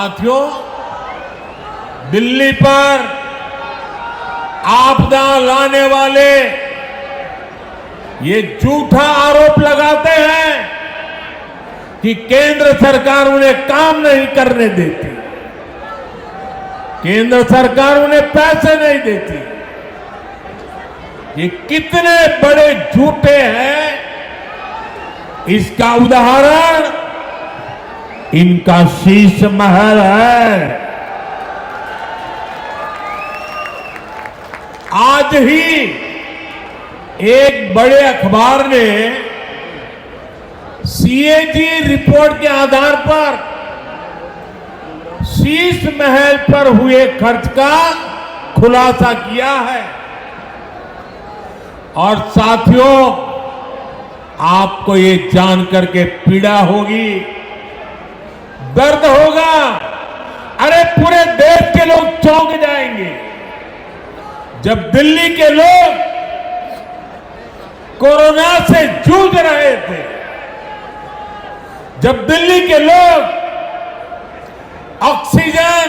साथियों, दिल्ली पर आपदा लाने वाले ये झूठा आरोप लगाते हैं कि केंद्र सरकार उन्हें काम नहीं करने देती, केंद्र सरकार उन्हें पैसे नहीं देती। ये कितने बड़े झूठे हैं, इसका उदाहरण इनका शीश महल है। आज ही एक बड़े अखबार ने सीएजी रिपोर्ट के आधार पर शीश महल पर हुए खर्च का खुलासा किया है। और साथियों, आपको ये जानकर के पीड़ा होगी, दर्द होगा, अरे पूरे देश के लोग चौंक जाएंगे जब दिल्ली के लोग कोरोना से जूझ रहे थे, जब दिल्ली के लोग ऑक्सीजन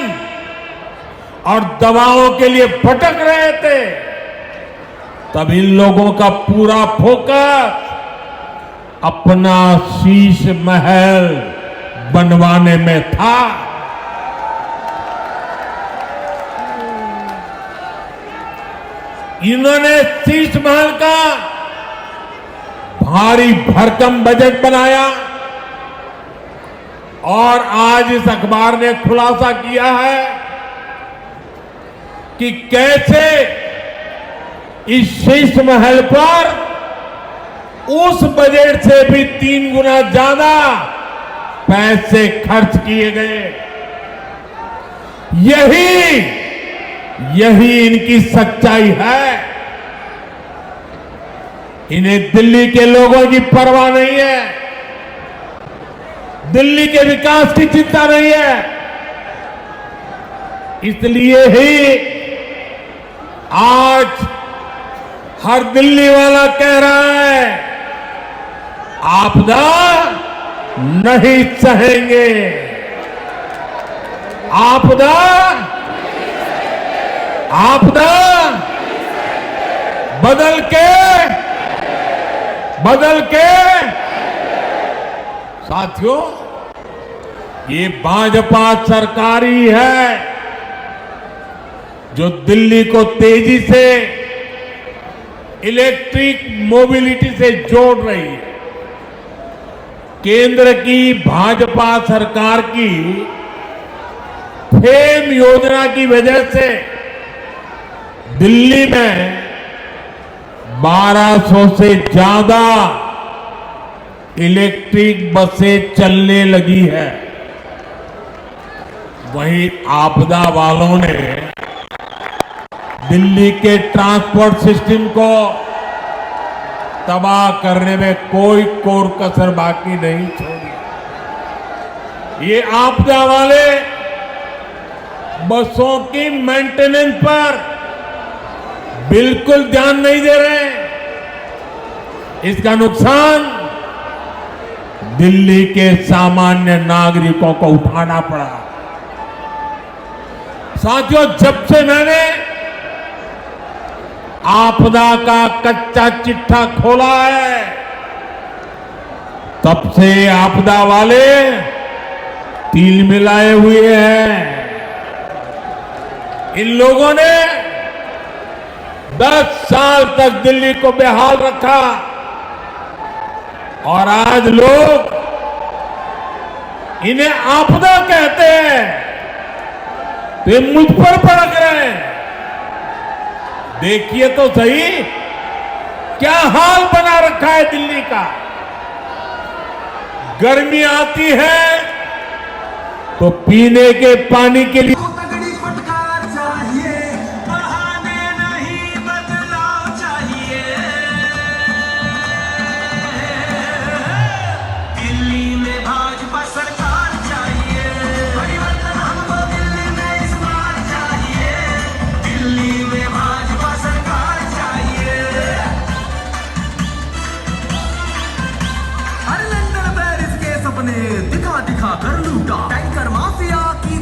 और दवाओं के लिए भटक रहे थे, तब इन लोगों का पूरा फोकस अपना शीश महल बनवाने में था। इन्होंने शीश महल का भारी भरकम बजट बनाया और आज इस अखबार ने खुलासा किया है कि कैसे इस शीश महल पर उस बजट से भी 3 गुना ज्यादा पैसे खर्च किए गए। यही इनकी सच्चाई है। इन्हें दिल्ली के लोगों की परवाह नहीं है, दिल्ली के विकास की चिंता नहीं है। इसलिए ही आज हर दिल्ली वाला कह रहा है, आपदा नहीं सहेंगे, आपदा बदल के साथियों, ये भाजपा सरकार ही है जो दिल्ली को तेजी से इलेक्ट्रिक मोबिलिटी से जोड़ रही है। केंद्र की भाजपा सरकार की फेम योजना की वजह से दिल्ली में 1200 से ज्यादा इलेक्ट्रिक बसें चलने लगी है। वहीं आपदा वालों ने दिल्ली के ट्रांसपोर्ट सिस्टम को तबाह करने में कोई कोर कसर बाकी नहीं छोड़ी। ये आपदा वाले बसों की मेंटेनेंस पर बिल्कुल ध्यान नहीं दे रहे। इसका नुकसान दिल्ली के सामान्य नागरिकों को उठाना पड़ा। साथियों, जब से मैंने आपदा का कच्चा चिट्ठा खोला है, तब से आपदा वाले तिल मिलाए हुए हैं। इन लोगों ने 10 साल तक दिल्ली को बेहाल रखा और आज लोग इन्हें आपदा कहते हैं तो ये मुझ पर भड़क रहे हैं। देखिए तो सही क्या हाल बना रखा है दिल्ली का। गर्मी आती है तो पीने के पानी के लिए दिखा कर लूटा टैंकर माफिया की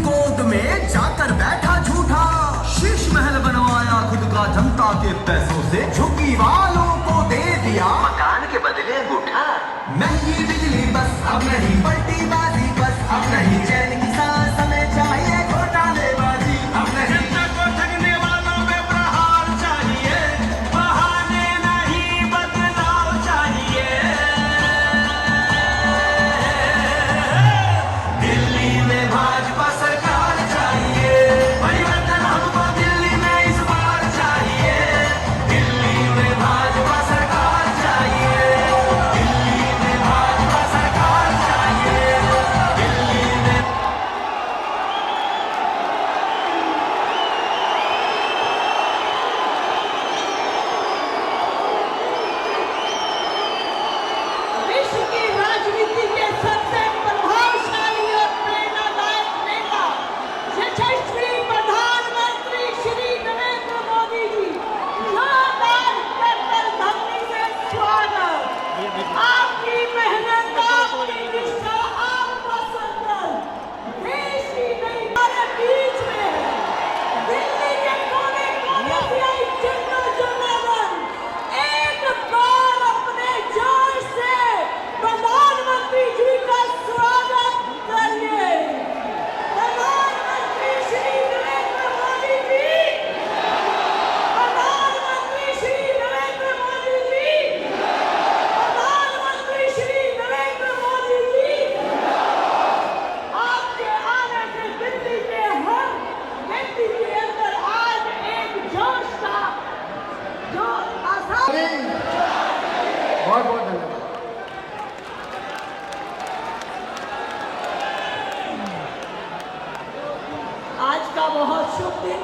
शुभ दिन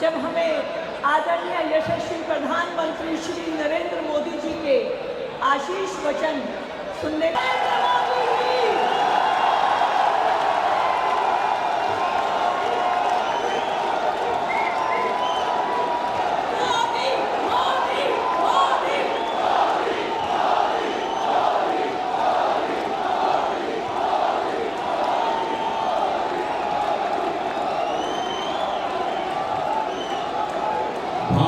जब हमें आदरणीय यशस्वी प्रधानमंत्री श्री नरेंद्र मोदी जी के आशीष वचन सुनने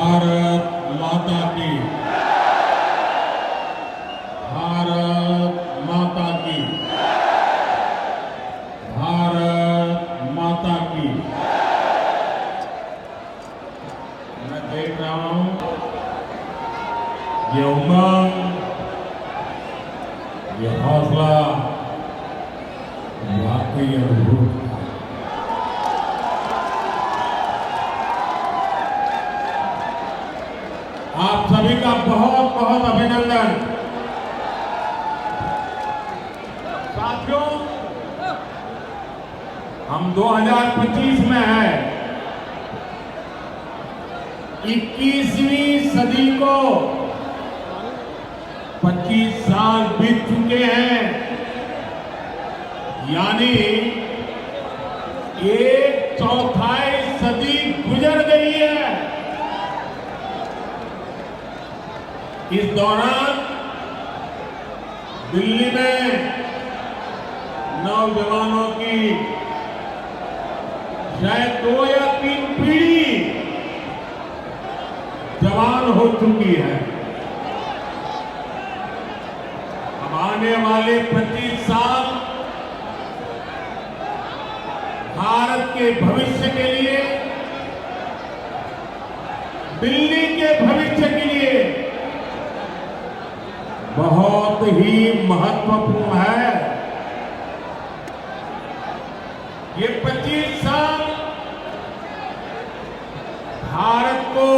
भारत माता की, भारत माता की, भारत माता की। मैं देख रहा हूं ये उमंग, ये हौसला वाकई अद्भुत। आप सभी का बहुत बहुत अभिनंदन। साथियों, हम 2025 में हैं। 21वीं सदी को 25 साल बीत चुके हैं, यानी 1/4 सदी गुजर गई है। इस दौरान दिल्ली में नौजवानों की शायद 2 या 3 पीढ़ी जवान हो चुकी है। अब आने वाले 25 साल भारत के भविष्य के लिए, दिल्ली के भविष्य के लिए बहुत ही महत्वपूर्ण है। ये 25 साल भारत को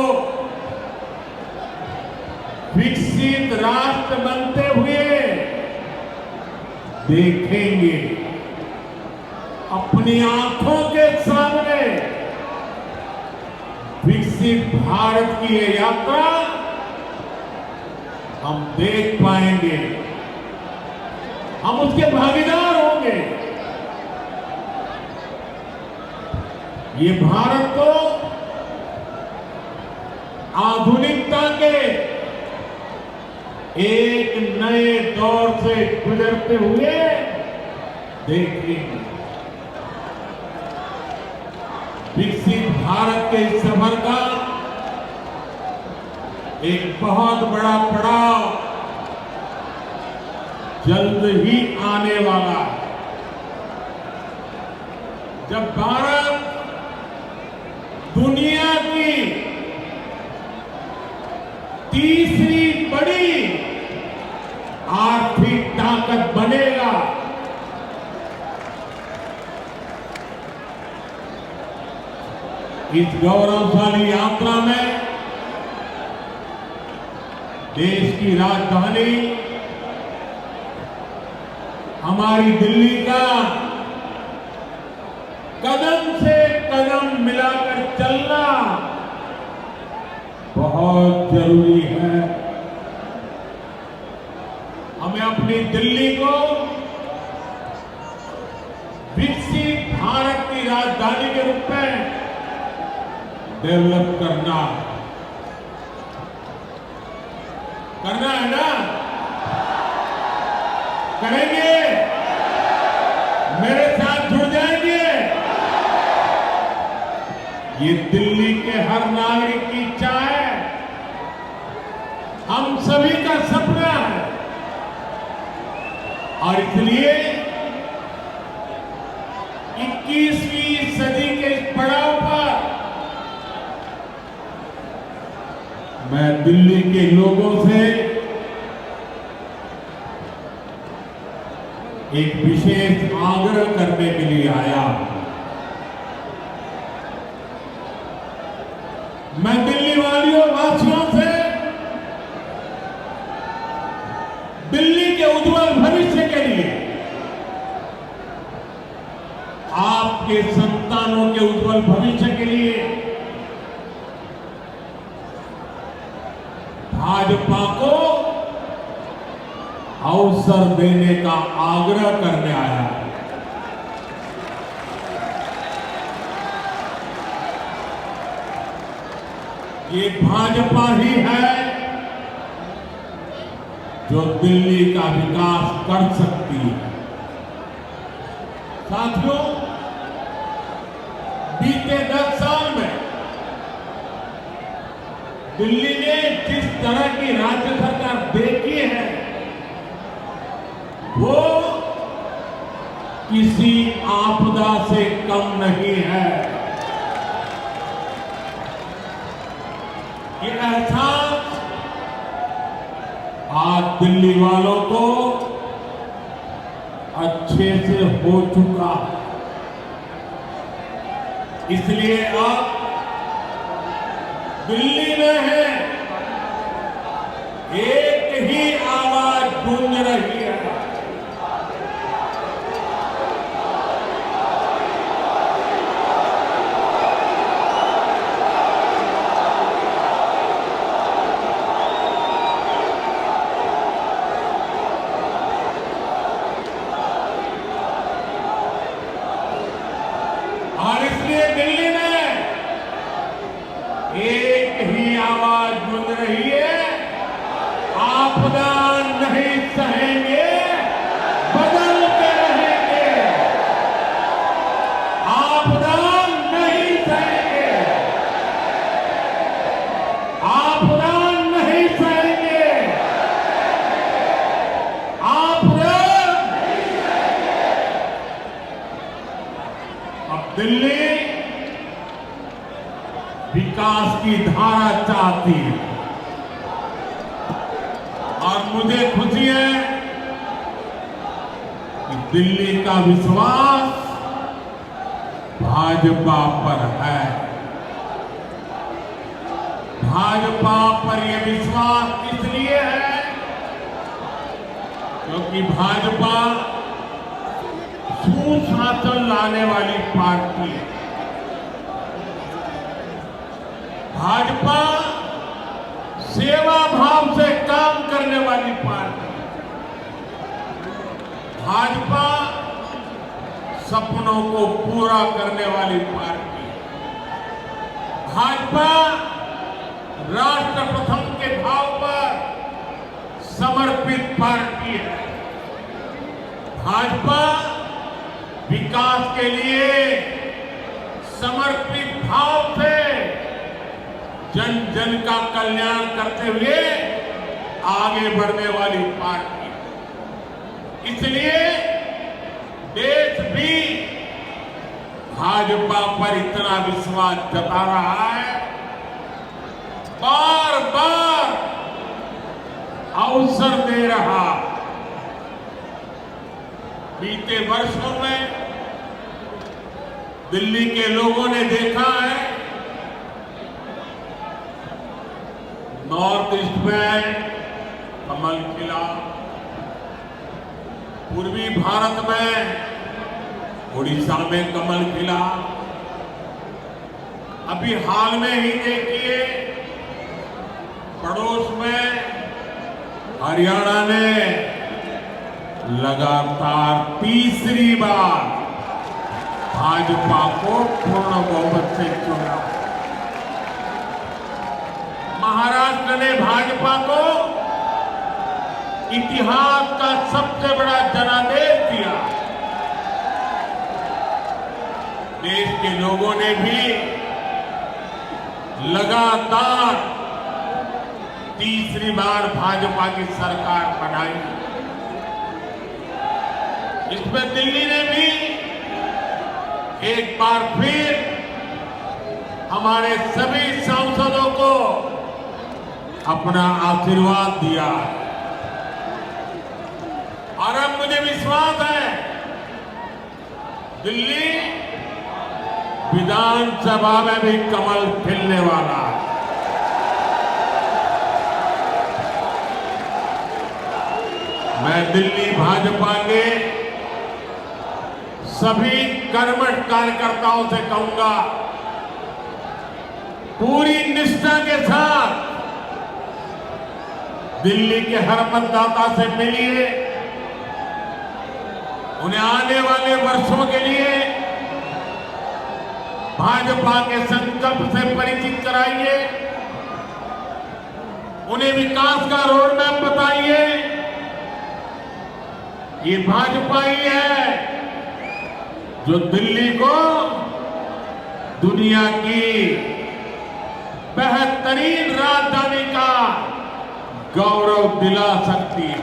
विकसित राष्ट्र बनते हुए देखेंगे। अपनी आंखों के सामने विकसित भारत की ये यात्रा हम देख पाएंगे, हम उसके भागीदार होंगे। ये भारत को आधुनिकता के एक नए दौर से गुजरते हुए देखेंगे। विकसित भारत के इस सफर का एक बहुत बड़ा पड़ाव जल्द ही आने वाला है, जब भारत दुनिया की तीसरी बड़ी आर्थिक ताकत बनेगा। इस गौरवशाली यात्रा में देश की राजधानी हमारी दिल्ली का कदम से कदम मिलाकर चलना बहुत जरूरी है। हमें अपनी दिल्ली को विकसित भारत की राजधानी के रूप में डेवलप करना है ना? करेंगे? मेरे साथ जुड़ जाएंगे? ये दिल्ली के हर नागरिक की इच्छा है, हम सभी का सपना है, और इसलिए 21वीं सदी के इस पड़ाव पर मैं दिल्ली के लोगों से एक विशेष आग्रह करने के लिए आया। मैं दिल्ली वासियों से दिल्ली के उज्जवल भविष्य के लिए आपके संतान किसानों के उज्जवल भविष्य के लिए भाजपा को अवसर देने का आग्रह करने आया है। ये भाजपा ही है जो दिल्ली का विकास कर सकती है। साथियों, बीते 10 साल में दिल्ली ने जिस तरह की राज्य सरकार देखी है वो किसी आपदा से कम नहीं है। ये एहसास आज दिल्ली वालों को अच्छे से हो चुका है। इसलिए अब दिल्ली में है एक ही आवाज गूंज रही है। और इसलिए दिल्ली में एक ही आवाज गूंज रही है, आपदा नहीं सहेंगे, बदल के रहेंगे। आपदा नहीं सहेंगे, आपदा नहीं सहेंगे, आपदा। अब दिल्ली विकास की धारा चाहती है और मुझे खुशी है कि दिल्ली का विश्वास भाजपा पर है। भाजपा पर यह विश्वास इसलिए है क्योंकि भाजपा सुशासन लाने वाली पार्टी है। भाजपा सेवा भाव से काम करने वाली पार्टी। भाजपा सपनों को पूरा करने वाली पार्टी। भाजपा राष्ट्र प्रथम के भाव पर समर्पित पार्टी है। भाजपा विकास के लिए समर्पित भाव से जन जन का कल्याण करते हुए आगे बढ़ने वाली पार्टी। इसलिए देश भी भाजपा पर इतना विश्वास जता रहा है, बार बार अवसर दे रहा। बीते वर्षों में दिल्ली के लोगों ने देखा है नॉर्थ ईस्ट में कमल खिला, पूर्वी भारत में उड़ीसा में कमल खिला। अभी हाल में ही देखिए पड़ोस में हरियाणा ने लगातार तीसरी बार भाजपा को पूर्ण बहुमत से चुना। महाराष्ट्र ने भाजपा को इतिहास का सबसे बड़ा जनादेश दिया। देश के लोगों ने भी लगातार तीसरी बार भाजपा की सरकार बनाई। इसमें दिल्ली ने भी एक बार फिर हमारे सभी सांसदों को अपना आशीर्वाद दिया और अब मुझे विश्वास है दिल्ली विधानसभा में भी कमल खिलने वाला है। मैं दिल्ली भाजपा के सभी कर्मठ कार्यकर्ताओं से कहूंगा, पूरी निष्ठा के साथ दिल्ली के हर मतदाता से मिलिए, उन्हें आने वाले वर्षों के लिए भाजपा के संकल्प से परिचित कराइए, उन्हें विकास का रोड मैप बताइए। ये भाजपा ही है जो दिल्ली को दुनिया की बेहतरीन राजधानी का गौरव दिला सकती है।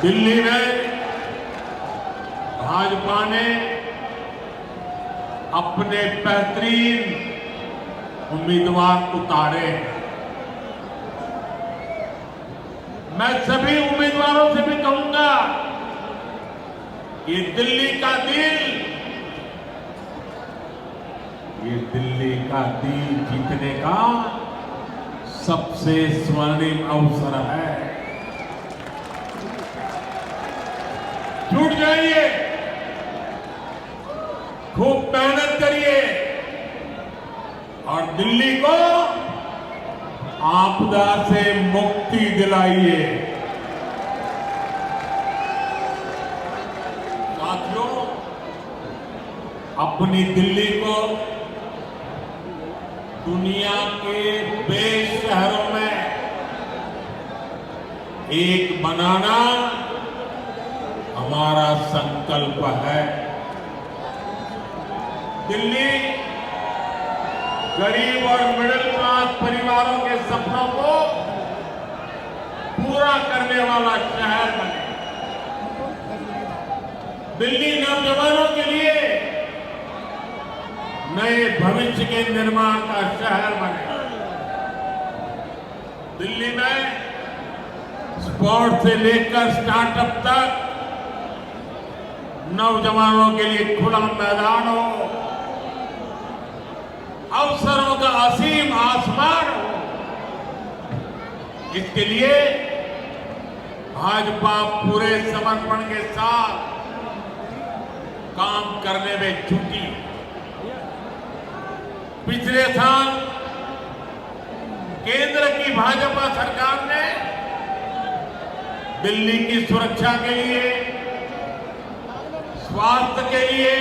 दिल्ली में भाजपा ने अपने बेहतरीन उम्मीदवार उतारे हैं। मैं सभी उम्मीदवारों से भी कहूंगा, ये दिल्ली का दिल जीतने का सबसे स्वर्णिम अवसर है। जुट जाइए, खूब मेहनत करिए और दिल्ली को आपदा से मुक्ति दिलाइए। साथियों, अपनी दिल्ली को दुनिया के बेश शहरों में एक बनाना हमारा संकल्प है। दिल्ली गरीब और मिडिल क्लास परिवारों के सपनों को पूरा करने वाला शहर बने। दिल्ली नौजवानों के लिए नए भविष्य के निर्माण का शहर बने। दिल्ली में स्पोर्ट्स से लेकर स्टार्टअप तक नौजवानों के लिए खुला मैदान हो, अवसरों का असीम आसमान हो। इसके लिए भाजपा पूरे समर्पण के साथ काम करने में जुटी। पिछले साल केंद्र की भाजपा सरकार ने दिल्ली की सुरक्षा के लिए, स्वास्थ्य के लिए,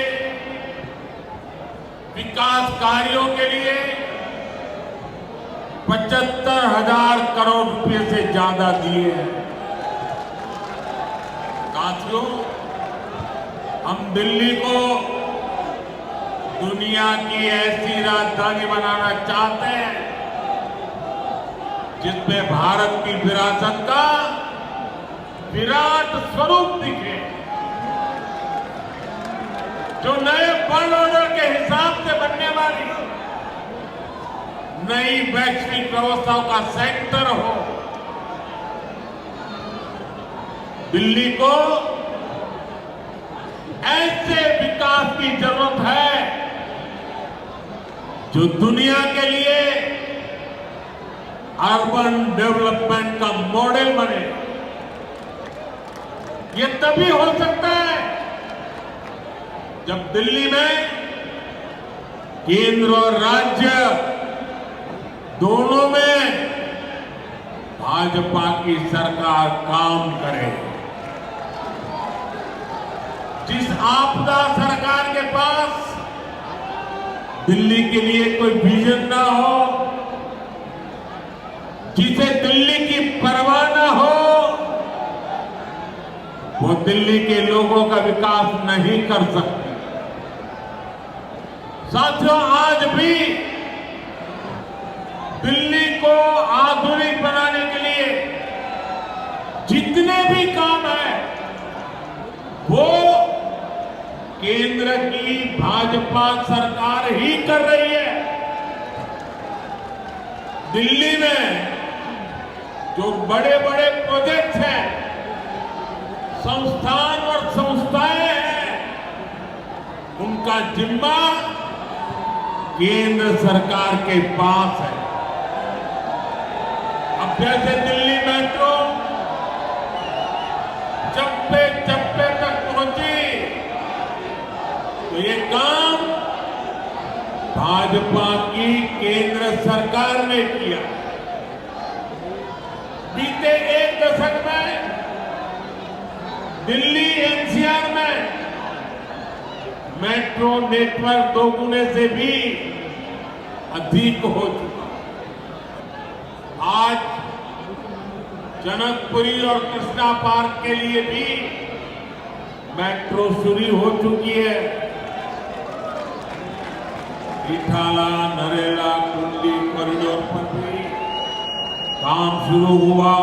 विकास कार्यों के लिए 75,000 करोड़ रुपए से ज्यादा दिए हैं। साथियों, हम दिल्ली को दुनिया की ऐसी राजधानी बनाना चाहते हैं जिसमें भारत की विरासत का विराट स्वरूप दिखे, जो नए वर्ल्ड ऑर्डर के हिसाब से बनने वाली नई वैश्विक व्यवस्थाओं का सेंटर हो। दिल्ली को ऐसे विकास की जरूरत है जो दुनिया के लिए अर्बन डेवलपमेंट का मॉडल बने। ये तभी हो सकता है जब दिल्ली में केंद्र और राज्य दोनों में भाजपा की सरकार काम करे। जिस आपदा सरकार के पास दिल्ली के लिए कोई विजन ना हो, जिसे दिल्ली की परवाह ना हो, वो दिल्ली के लोगों का विकास नहीं कर सकती। साथियों, आज भी दिल्ली को आधुनिक बनाने के लिए जितने भी काम है वो केंद्र की भाजपा सरकार ही कर रही है। दिल्ली में जो बड़े बड़े प्रोजेक्ट्स हैं, संस्थान और संस्थाएं हैं, उनका जिम्मा केंद्र सरकार के पास है। अब जैसे दिल्ली मेट्रो चप्पे तो ये काम भाजपा की केंद्र सरकार ने किया। बीते एक दशक में दिल्ली एनसीआर में मेट्रो नेटवर्क दोगुने से भी अधिक हो चुका। आज जनकपुरी और कृष्णा पार्क के लिए भी मेट्रो शुरू हो चुकी है। इटाला नरेला कुंडली कॉरिडोर पर भी काम शुरू हुआ।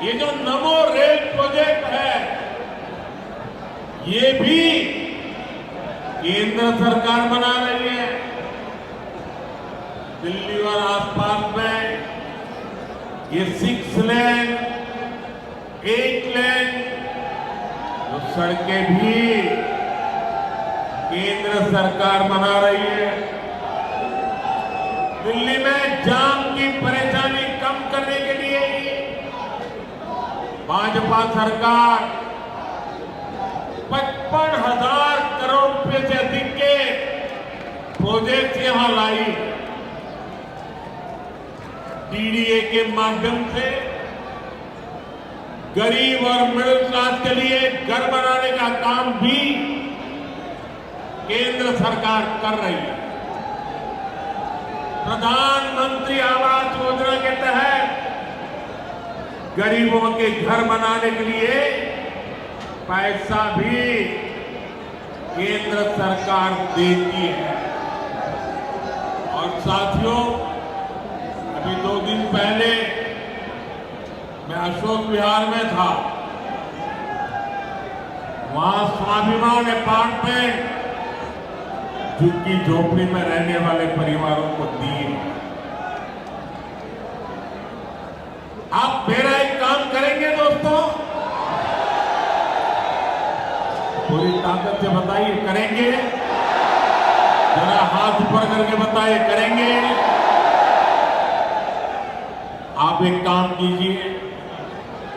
ये जो नमो रेल प्रोजेक्ट है, ये भी केंद्र सरकार बना रही है। दिल्ली और आसपास में ये 6 लेन 8 लेन तो सड़कें भी केंद्र सरकार बना रही है। दिल्ली में जाम की परेशानी कम करने के लिए भाजपा सरकार 55,000 करोड़ रुपए से अधिक के प्रोजेक्ट यहां लाई। डीडीए के माध्यम से गरीब और मिडिल क्लास के लिए घर बनाने का काम भी केंद्र सरकार कर रही है। प्रधानमंत्री आवास योजना के तहत गरीबों के घर बनाने के लिए पैसा भी केंद्र सरकार देती है। और साथियों, अभी 2 दिन पहले मैं अशोक विहार में था। वहां स्वाभिमान अपार्टमेंट झुग्गी झोपड़ी में रहने वाले परिवारों को दिए। आप मेरा एक काम करेंगे दोस्तों, पूरी ताकत से बताइए करेंगे। जरा हाथ ऊपर करके बताइए करेंगे। आप एक काम कीजिए,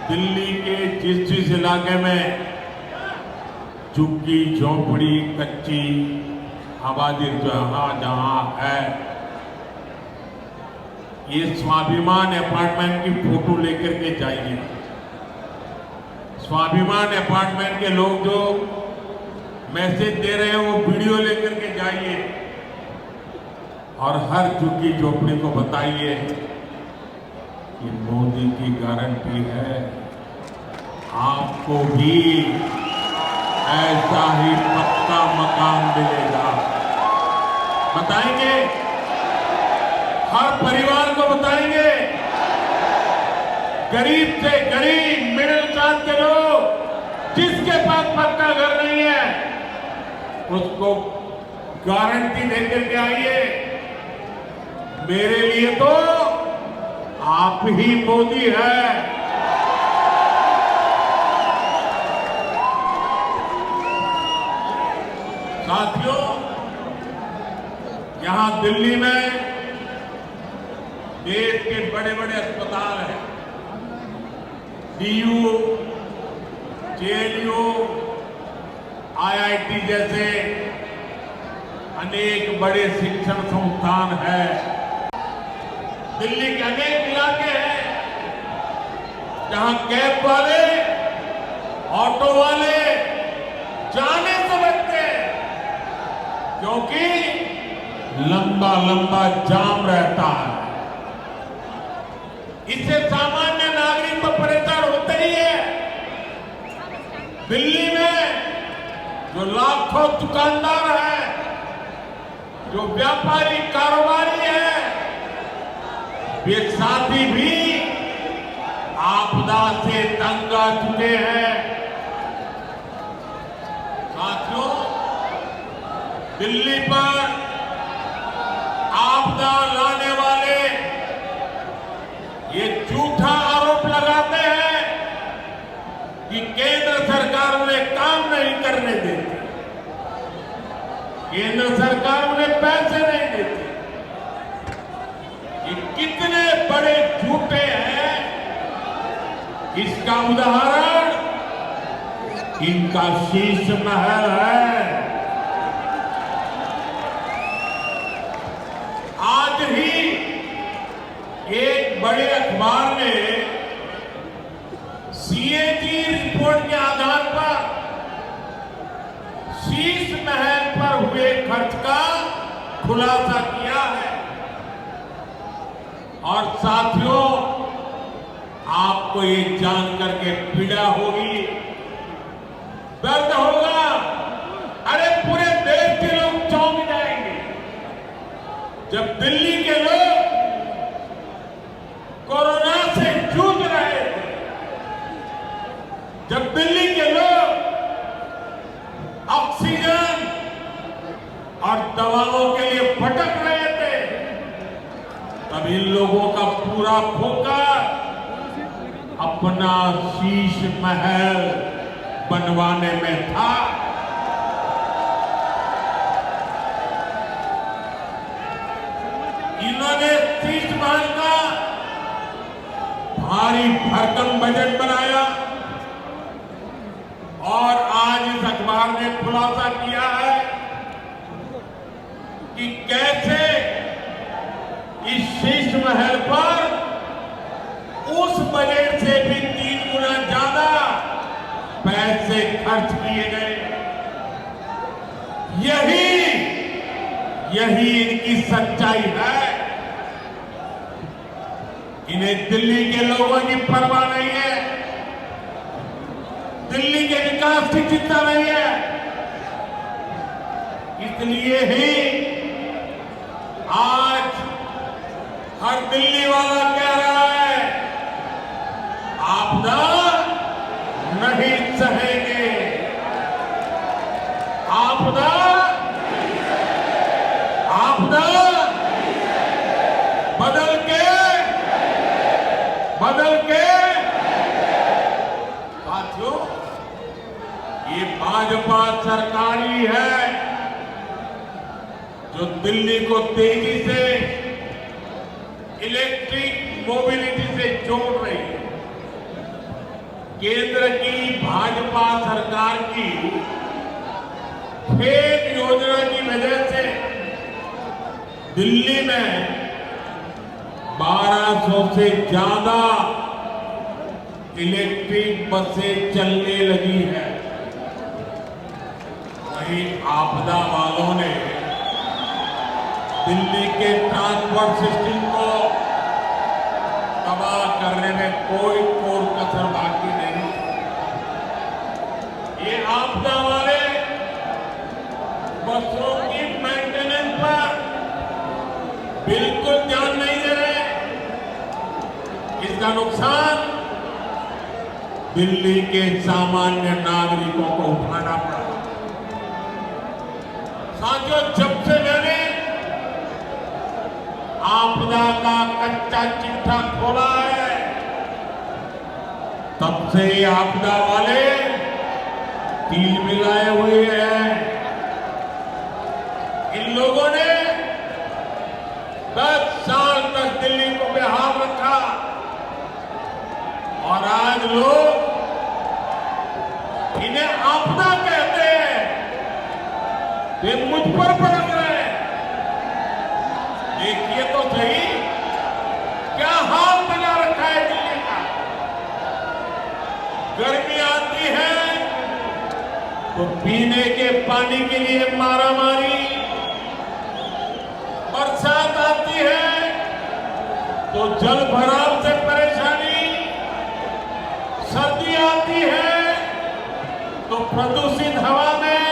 दिल्ली के जिस इलाके में झुग्गी झोपड़ी कच्ची आबादी जहां है, ये स्वाभिमान अपार्टमेंट की फोटो लेकर के जाइए। स्वाभिमान अपार्टमेंट के लोग जो मैसेज दे रहे हैं वो वीडियो लेकर के जाइए और हर झुग्गी झोपड़ी को बताइए कि मोदी की गारंटी है आपको भी ऐसा ही पक्का मकान मिलेगा। बताएंगे, हर परिवार को बताएंगे। गरीब से गरीब मिडिल क्लास के लोग जिसके पास पक्का घर नहीं है उसको गारंटी देकर के आइए। मेरे लिए तो आप ही मोदी है। साथियों, यहां दिल्ली में देश के बड़े बड़े अस्पताल हैं। डीयू, जेएनयू, आईआईटी जैसे अनेक बड़े शिक्षण संस्थान हैं। दिल्ली के अनेक इलाके हैं जहां कैब वाले, ऑटो वाले जाने से बचते हैं क्योंकि लंबा लंबा जाम रहता है। इससे सामान्य नागरिक तो परेशान होते ही है। दिल्ली में जो लाखों दुकानदार हैं, जो व्यापारी कारोबारी हैं, वे साथी भी आपदा से तंग आ चुके हैं। साथियों, दिल्ली पर आपदा लाने वाले ये झूठा आरोप लगाते हैं कि केंद्र सरकार उन्हें काम नहीं करने देती, केंद्र सरकार उन्हें पैसे नहीं देती। ये कितने बड़े झूठे हैं, इसका उदाहरण इनका शीश महल है। आज ही एक बड़े अखबार ने सीएजी रिपोर्ट के आधार पर शीश महल पर हुए खर्च का खुलासा किया है। और साथियों, आपको ये जानकर के पीड़ा होगी, दर्द होगा। अरे पूरे देश के लोग चौंक जाएंगे जब दिल्ली के लोग कोरोना से जूझ रहे थे, जब दिल्ली के लोग ऑक्सीजन और दवाओं के लिए भटक रहे थे, तब इन लोगों का पूरा फोकस अपना शीश महल बनवाने में था। इन्होंने शीश महल का भारी भरकम बजट बनाया और आज इस अखबार ने खुलासा किया है कि कैसे इस शीश महल पर उस बजट से भी 3 गुना ज्यादा पैसे खर्च किए गए। यही इनकी सच्चाई है। इन्हें दिल्ली के लोगों की परवाह नहीं है, दिल्ली के विकास की चिंता नहीं है। इसलिए ही आज हर दिल्ली वाला कह रहा है, आपदा नहीं सहेंगे, आपदा बदल के साथियों, ये भाजपा सरकार ही है जो दिल्ली को तेजी से इलेक्ट्रिक मोबिलिटी से जोड़ रही है। केंद्र की भाजपा सरकार की फेक योजना की वजह से दिल्ली में 1200 से ज्यादा इलेक्ट्रिक बसें चलने लगी है। वहीं आपदा वालों ने दिल्ली के ट्रांसपोर्ट सिस्टम को तबाह करने में कोई कसर बाकी नहीं। ये आपदा वाले बसों की मेंटेनेंस पर बिल्कुल ध्यान नहीं दे रहे। इसका नुकसान दिल्ली के सामान्य नागरिकों को उठाना पड़ा। साथियों, जब से मैंने आपदा का कच्चा चिट्ठा खोला है, तब से ये आपदा वाले तीर मिलाए हुए हैं। इन लोगों ने 10 साल तक दिल्ली को बेहाल रखा और आज लोग इन्हें आपदा कहते हैं। वे मुझ पर भड़क रहे हैं। देखिए तो सही क्या हाल बना रखा है दिल्ली का। गर्मी आती है तो पीने के पानी के लिए मारामारी, बरसात आती है तो जल भराव से परेशानी, सर्दी आती है तो प्रदूषित हवा में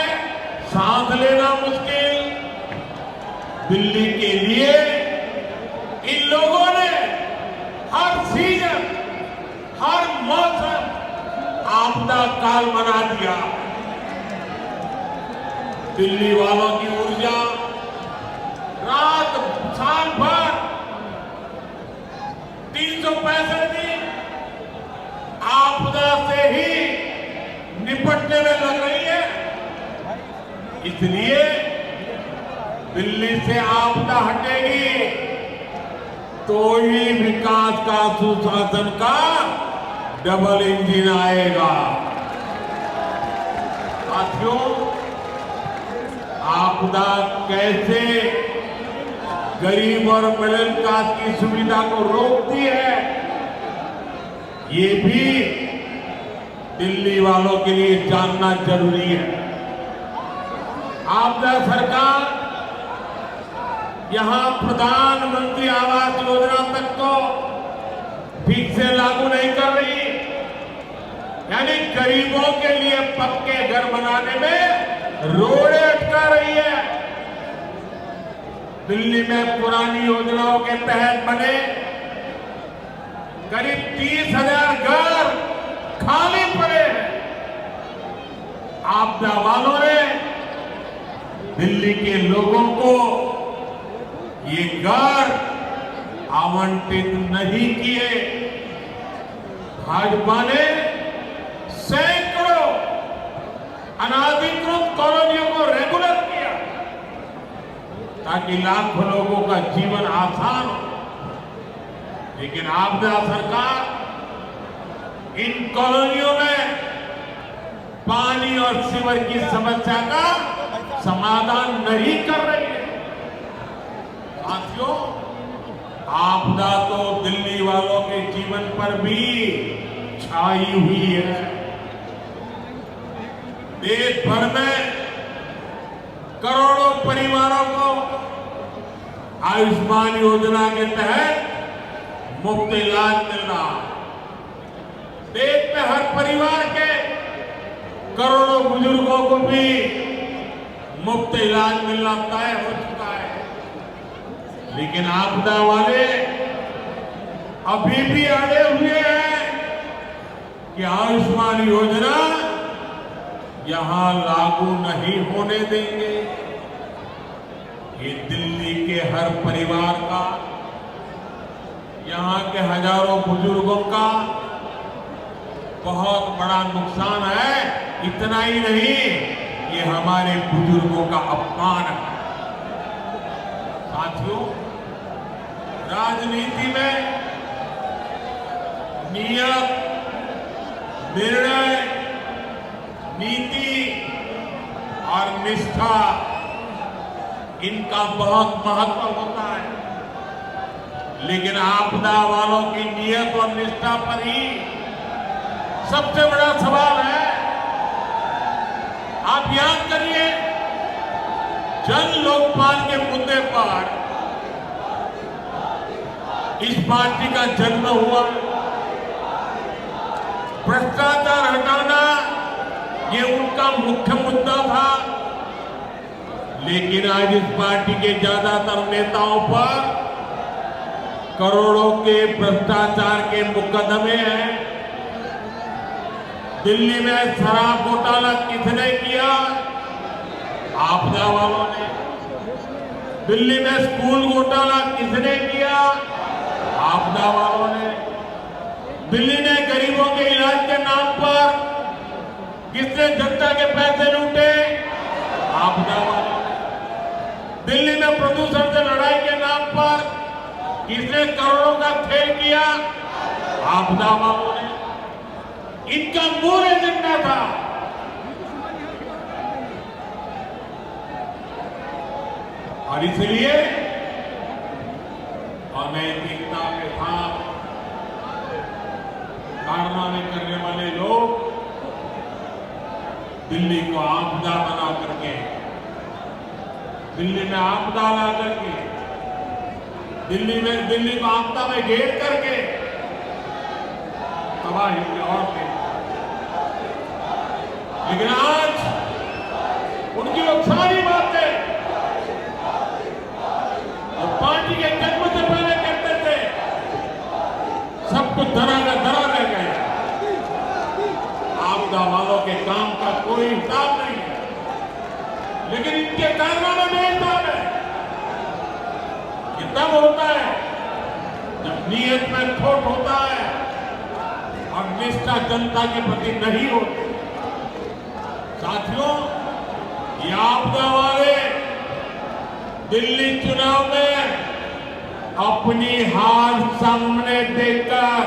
सांस लेना मुश्किल। दिल्ली के लिए इन लोगों ने हर सीजन, हर मौसम आपदा काल बना दिया। दिल्ली वालों की ऊर्जा रात साल भर 365 दिन आपदा से ही निपटने में लग रही है। इसलिए दिल्ली से आपदा हटेगी तो ही विकास का, सुशासन का डबल इंजन आएगा। साथियों, आपदा कैसे गरीब और मिडिल क्लास की सुविधा को रोकती है, ये भी दिल्ली वालों के लिए जानना जरूरी है। आपदा सरकार यहां प्रधानमंत्री आवास योजना तक को ठीक से लागू नहीं कर रही, यानी गरीबों के लिए पक्के घर बनाने में रोड़े अटका रही है। दिल्ली में पुरानी योजनाओं के तहत बने करीब 30,000 घर खाली पड़े हैं। आपदा वालों ने दिल्ली के लोगों को ये घर आवंटित नहीं किए। भाजपा ने सैकड़ों अनाधिकृत कॉलोनियों को रेगुलर किया ताकि लाखों लोगों का जीवन आसान हो, लेकिन आपदा सरकार इन कॉलोनियों में पानी और सीवर की समस्या का समाधान नहीं कर रही है। साथियों, आपदा तो दिल्ली वालों के जीवन पर भी छाई हुई है। देश भर में करोड़ों परिवारों को आयुष्मान योजना के तहत मुफ्त इलाज मिल रहा है। देश में हर परिवार के करोड़ों बुजुर्गों को भी मुफ्त इलाज मिलना तय हो चुका है, लेकिन आपदा वाले अभी भी अड़े हुए हैं कि आयुष्मान योजना यहां लागू नहीं होने देंगे। ये दिल्ली के हर परिवार का, यहां के हजारों बुजुर्गों का बहुत बड़ा नुकसान है। इतना ही नहीं, ये हमारे बुजुर्गों का अपमान है। साथियों, राजनीति में नियत, निर्णय, नीति और निष्ठा, इनका बहुत महत्व होता है, लेकिन आपदा वालों की नियत और निष्ठा पर ही सबसे बड़ा सवाल है। आप याद करिए, जन लोकपाल के मुद्दे पर इस पार्टी का जन्म हुआ। भ्रष्टाचार हटाना ये उनका मुख्य मुद्दा था, लेकिन आज इस पार्टी के ज्यादातर नेताओं पर करोड़ों के भ्रष्टाचार के मुकदमे हैं। दिल्ली में शराब घोटाला किसने किया? आपदा वालों ने। दिल्ली में स्कूल घोटाला किसने किया? आपदा वालों ने। दिल्ली ने गरीबों के इलाज के नाम पर किसने जनता के पैसे लूटे? आपदा वालों ने। दिल्ली में प्रदूषण से लड़ाई के नाम पर किसने करोड़ों का खेल किया? आपदा वालों ने। इनका मूल एजेंडा था और इसलिए अनैतिकता के साथ कारनामे करने वाले लोग दिल्ली को आपदा बना करके, दिल्ली में आपदा ला करके, दिल्ली को आपदा में घेर करके तबाही की ओर थे। लेकिन आज उनकी वो सारी बातें जो पार्टी के जन्म से पहले करते थे, सब कुछ धरा रह गया। आपदा वालों के काम का कोई हिसाब नहीं है, लेकिन इनके कारनामे में हिसाब है। ये तब होता है जब नीयत में खोट होता है और निष्ठा जनता के प्रति नहीं होती। साथियों, ये आपदा वाले दिल्ली चुनाव में अपनी हार सामने देखकर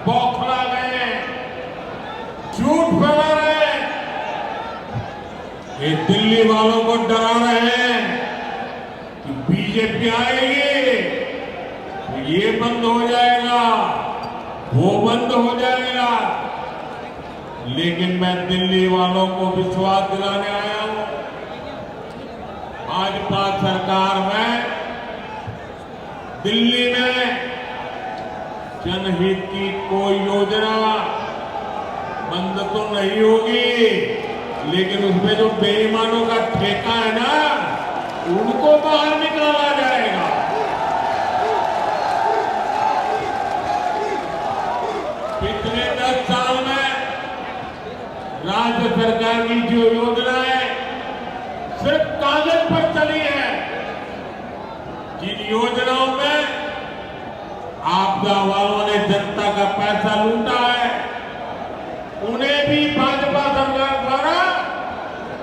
बौखला गए, झूठ फैला रहे, ये दिल्ली वालों को डरा रहे हैं कि बीजेपी आएगी तो ये बंद हो जाएगा, वो बंद हो जाएगा। लेकिन मैं दिल्ली वालों को विश्वास दिलाने आया हूं, भाजपा सरकार में दिल्ली में जनहित की कोई योजना बंद तो नहीं होगी, लेकिन उसमें जो बेईमानों का ठेका है ना, उनको बाहर निकाला जाएगा। पिछले 10 साल में राज्य सरकार की जो योजनाएं सिर्फ कागज पर चली है, जिन योजनाओं में आपदा वालों ने जनता का पैसा लूटा है, उन्हें भी भाजपा सरकार द्वारा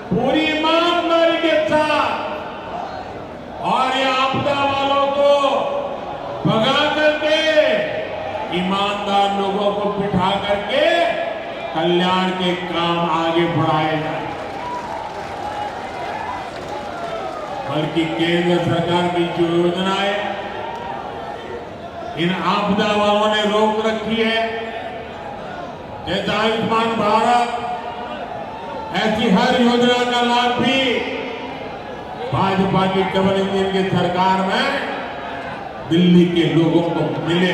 पूरी ईमानदारी के साथ और ये आपदा वालों को भगा करके ईमानदार लोगों को बिठा करके कल्याण के काम आगे बढ़ाए जाए। बल्कि केंद्र सरकार की जो योजनाएं इन आपदा वालों ने रोक रखी है, जैसे आयुष्मान भारत, ऐसी हर योजना का लाभ भी भाजपा की डबल इंजन की सरकार में दिल्ली के लोगों को मिले।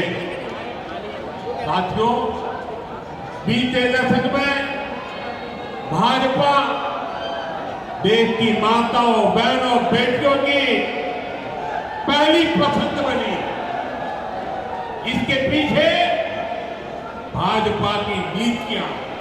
साथियों, बीते दशक में भाजपा देश की माताओं, बहनों, बेटियों की पहली पसंद बनी। इसके पीछे भाजपा की नीतियां